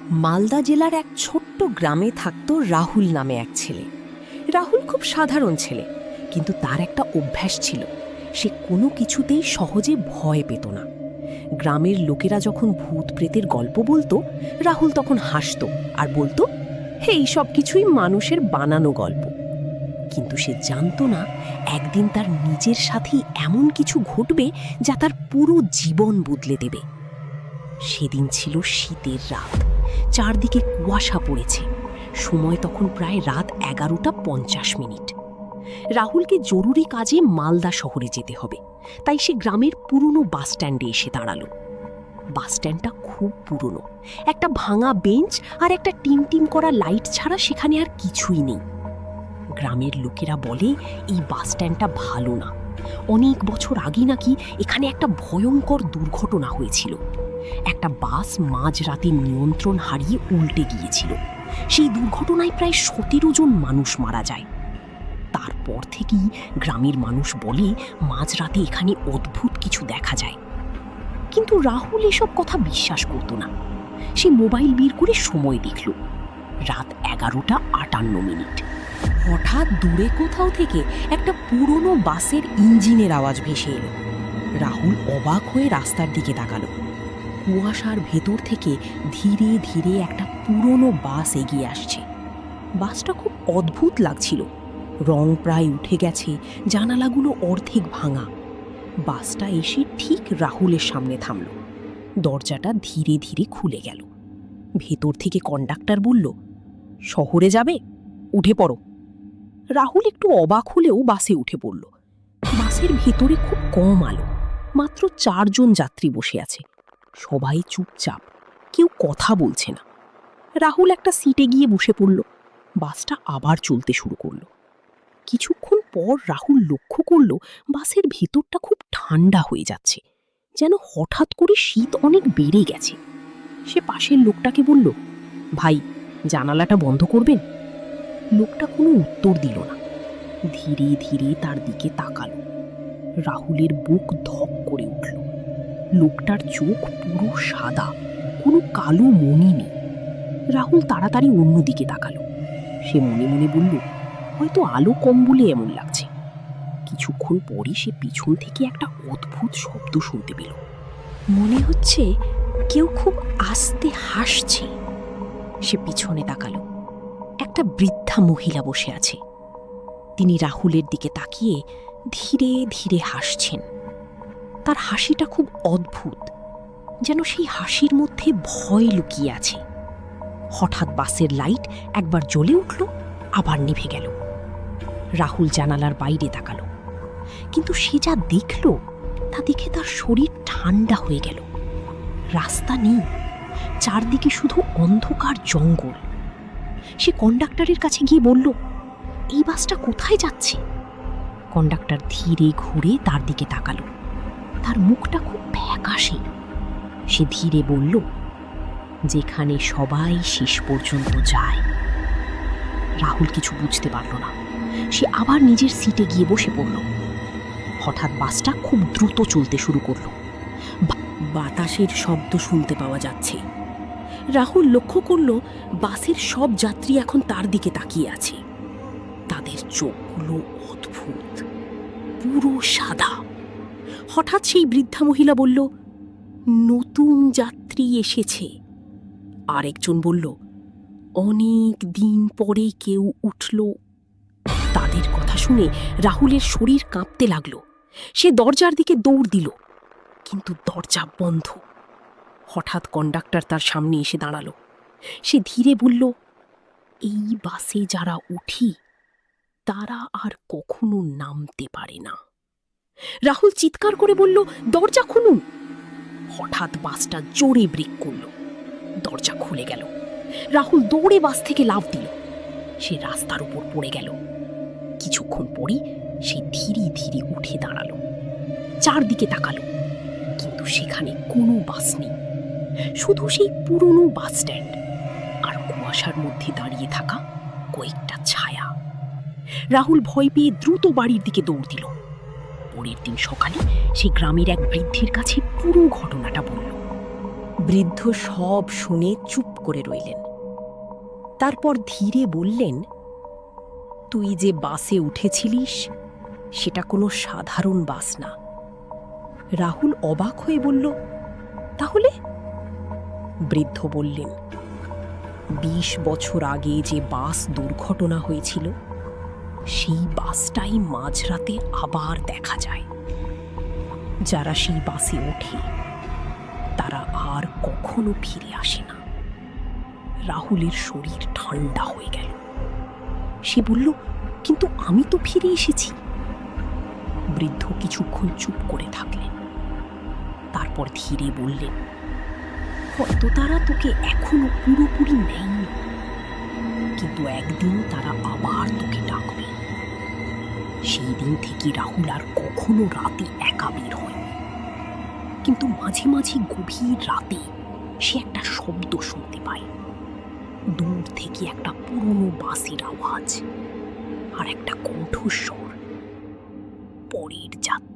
মালদা জেলার এক ছোট্ট গ্রামে থাকত রাহুল নামে এক ছেলে। রাহুল খুব সাধারণ ছেলে, কিন্তু তার একটা অভ্যাস ছিল, সে কোনো কিছুতেই সহজে ভয় পেত না। গ্রামের লোকেরা যখন ভূত প্রেতের গল্প বলতো, রাহুল তখন হাসত আর বলতো, হে, এই সব কিছুই মানুষের বানানো গল্প। কিন্তু সে জানতো না, একদিন তার নিজের সাথেই এমন কিছু ঘটবে যা তার পুরো জীবন বদলে দেবে। সেদিন ছিল শীতের রাত, চারদিকে কুয়াশা পড়েছে। সময় তখন প্রায় রাত 11:50। রাহুলকে জরুরি কাজে মালদা শহরে যেতে হবে, তাই সে গ্রামের পুরনো বাস স্ট্যান্ডে এসে দাঁড়ালো। বাস স্ট্যান্ডটা খুব পুরনো, একটা ভাঙা বেঞ্চ আর একটা টিম করা লাইট ছাড়া সেখানে আর কিছুই নেই। গ্রামের লোকেরা বলে এই বাস স্ট্যান্ডটা ভালো না, অনেক বছর আগে নাকি এখানে একটা ভয়ঙ্কর দুর্ঘটনা হয়েছিল। একটা বাস মাঝরাতে নিয়ন্ত্রণ হারিয়ে উল্টে গিয়েছিল। সেই দুর্ঘটনায় প্রায় 17 জন মানুষ মারা যায়। তারপর থেকেই গ্রামের মানুষ বলে মাঝরাতে এখানে অদ্ভুত কিছু দেখা যায়। কিন্তু রাহুল এসব কথা বিশ্বাস করত না। সে মোবাইল বের করে সময় দেখল, রাত 11:58। হঠাৎ দূরে কোথাও থেকে একটা পুরনো বাসের ইঞ্জিনের আওয়াজ ভেসে এলো। রাহুল অবাক হয়ে রাস্তার দিকে তাকালো। কুয়াশার ভেতর থেকে ধীরে ধীরে একটা পুরনো বাস এগিয়ে আসছে। বাসটা খুব অদ্ভুত লাগছিল, রং প্রায় উঠে গেছে, জানালাগুলো অর্ধেক ভাঙা। বাসটা এসে ঠিক রাহুলের সামনে থামল। দরজাটা ধীরে ধীরে খুলে গেল। ভেতর থেকে কন্ডাক্টর বলল, শহরে যাবে, উঠে পড়ো। রাহুল একটু অবাক হলেও বাসে উঠে পড়ল। বাসের ভেতরে খুব কম আলো, মাত্র 4 জন যাত্রী বসে আছে। সবাই চুপচাপ, কেউ কথা বলছে না। রাহুল একটা সিটে গিয়ে বসে পড়ল। বাসটা আবার চলতে শুরু করলো। কিছুক্ষণ পর রাহুল লক্ষ্য করল বাসের ভেতরটা খুব ঠান্ডা হয়ে যাচ্ছে, যেন হঠাৎ করে শীত অনেক বেড়ে গেছে। সে পাশের লোকটাকে বলল, ভাই, জানালাটা বন্ধ করবেন? লোকটা কোনো উত্তর দিল না, ধীরে ধীরে তার দিকে তাকালো। রাহুলের বুক ধক করে উঠল। লোকটার চোখ পুরো সাদা, কোনো কালো মণি নেই। রাহুল তাড়াতাড়ি অন্যদিকে তাকালো। সে মনে মনে বলল, হয়তো আলো কম বলে এমন লাগছে। কিছুক্ষণ পরই সে পিছন থেকে একটা অদ্ভুত শব্দ শুনতে পেল। মনে হচ্ছে কেউ খুব আস্তে হাসছে। সে পিছনে তাকালো। একটা বৃদ্ধা মহিলা বসে আছে। তিনি রাহুলের দিকে তাকিয়ে ধীরে ধীরে হাসছেন। তার হাসিটা খুব অদ্ভুত, যেন সেই হাসির মধ্যে ভয় লুকিয়ে আছে। হঠাৎ বাসের লাইট একবার জ্বলে উঠল, আবার নিভে গেল। রাহুল জানালার বাইরে তাকালো, কিন্তু সে যা দেখল তা দেখে তার শরীর ঠান্ডা হয়ে গেল। রাস্তা নেই, চারদিকে শুধু অন্ধকার জঙ্গল। সে কন্ডাক্টরের কাছে গিয়ে বলল, এই বাসটা কোথায় যাচ্ছে? কন্ডাক্টর ধীরে ঘুরে তার দিকে তাকালো। তার মুখটা খুব ফ্যাকাশে। সে ধীরে বলল, যেখানে সবাই শেষ পর্যন্ত যায়। রাহুল কিছু বুঝতে পারল না। সে আবার নিজের সিটে গিয়ে বসে পড়ল। হঠাৎ বাসটা খুব দ্রুত চলতে শুরু করল। বাতাসের শব্দ শুনতে পাওয়া যাচ্ছে। রাহুল লক্ষ্য করল বাসের সব যাত্রী এখন তার দিকে তাকিয়ে আছে। তাদের চোখগুলো অদ্ভুত, পুরো সাদা। হঠাৎ সেই বৃদ্ধা মহিলা বলল, নতুন যাত্রী এসেছে। আরেকজন বলল, অনেক দিন পরে কেউ উঠল। তাদের কথা শুনে রাহুলের শরীর কাঁপতে লাগলো। সে দরজার দিকে দৌড় দিল, কিন্তু দরজা বন্ধ। হঠাৎ কন্ডাক্টর তার সামনে এসে দাঁড়ালো। সে ধীরে বলল, এই বাসে যারা উঠি তারা আর কখনো নামতে পারে না। রাহুল চিৎকার করে বলল, দরজা খুলুন। হঠাৎ বাসটা জোরে ব্রেক করল। দরজা খুলে গেল। রাহুল দৌড়ে বাস থেকে লাফ দিল। সে রাস্তার উপর পড়ে গেল। কিছুক্ষণ পরই সে ধীরে ধীরে উঠে দাঁড়ালো। চারদিকে তাকালো, কিন্তু সেখানে কোনো বাস নেই, শুধু সেই পুরনো বাস স্ট্যান্ড আর কুয়াশার মধ্যে দাঁড়িয়ে থাকা কয়েকটা ছায়া। রাহুল ভয় পেয়ে দ্রুত বাড়ির দিকে দৌড় দিল। পরের দিন সকালে সে গ্রামের এক বৃদ্ধের কাছে পুরো ঘটনাটা বলল। বৃদ্ধ সব শুনে চুপ করে রইলেন। তারপর ধীরে বললেন, তুই যে বাসে উঠেছিলিস সেটা কোনো সাধারণ বাস না। রাহুল অবাক হয়ে বলল, তাহলে? বৃদ্ধ বললেন, ২০ বছর আগে যে বাস দুর্ঘটনা হয়েছিল সেই বাসটাই মাঝরাতে আবার দেখা যায়। যারা সেই বাসে ওঠে তারা আর কখনো ফিরে আসে না। রাহুলের শরীর ঠান্ডা হয়ে গেল। সে বলল, কিন্তু আমি তো ফিরে এসেছি। বৃদ্ধ কিছুক্ষণ চুপ করে থাকলেন, তারপর ধীরে বললেন, হয়তো তারা তোকে এখনো পুরোপুরি নেয়নি, কিন্তু একদিন তারা আবার তোকে ডাকবে। সেই দিন থেকে রাহুল আর কখনো রাতে একা বের হয়, কিন্তু মাঝে মাঝে গভীর রাতে সে একটা শব্দ শুনতে পায়। দূর থেকে একটা পুরনো বাঁশির আওয়াজ আর একটা কণ্ঠস্বর, পরের যাত্রা।